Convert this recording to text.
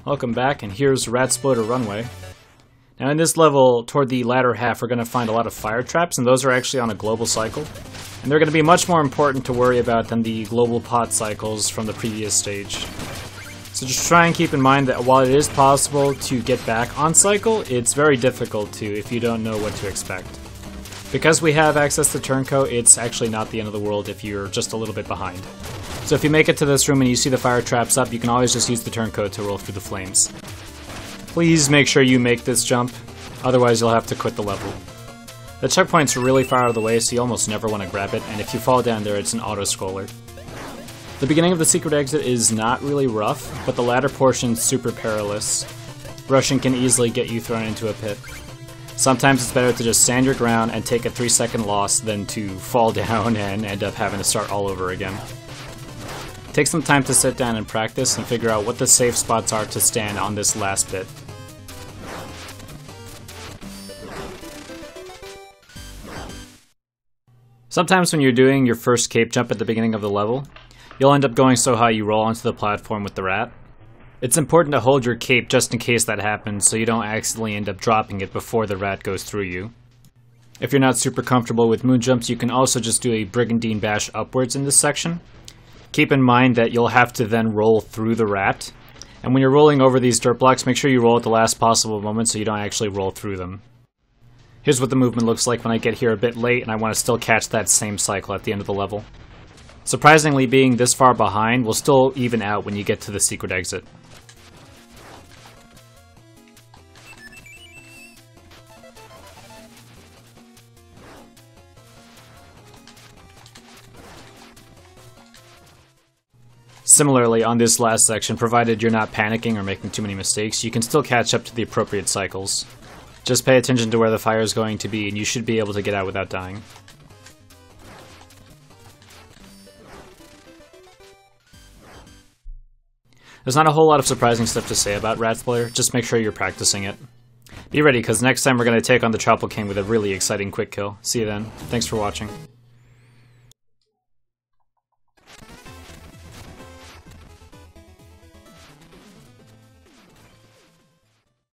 Welcome back, and here's Ratsploder Runway. Now in this level, toward the latter half, we're going to find a lot of fire traps, and those are actually on a global cycle. And they're going to be much more important to worry about than the global pot cycles from the previous stage. So just try and keep in mind that while it is possible to get back on cycle, it's very difficult to if you don't know what to expect. Because we have access to Turncoat, it's actually not the end of the world if you're just a little bit behind. So if you make it to this room and you see the fire traps up, you can always just use the Turncoat to roll through the flames. Please make sure you make this jump, otherwise you'll have to quit the level. The checkpoint's really far out of the way, so you almost never want to grab it, and if you fall down there, it's an auto-scroller. The beginning of the secret exit is not really rough, but the latter portion's super perilous. Rushing can easily get you thrown into a pit. Sometimes it's better to just stand your ground and take a 3-second loss than to fall down and end up having to start all over again. Take some time to sit down and practice and figure out what the safe spots are to stand on this last bit. Sometimes when you're doing your first cape jump at the beginning of the level, you'll end up going so high you roll onto the platform with the rat. It's important to hold your cape just in case that happens so you don't accidentally end up dropping it before the rat goes through you. If you're not super comfortable with moon jumps, you can also just do a brigandine bash upwards in this section. Keep in mind that you'll have to then roll through the rat, and when you're rolling over these dirt blocks, make sure you roll at the last possible moment so you don't actually roll through them. Here's what the movement looks like when I get here a bit late and I want to still catch that same cycle at the end of the level. Surprisingly, being this far behind will still even out when you get to the secret exit. Similarly, on this last section, provided you're not panicking or making too many mistakes, you can still catch up to the appropriate cycles. Just pay attention to where the fire is going to be, and you should be able to get out without dying. There's not a whole lot of surprising stuff to say about Ratsploder, just make sure you're practicing it. Be ready, because next time we're going to take on the Tropical King with a really exciting quick kill. See you then. Thanks for watching.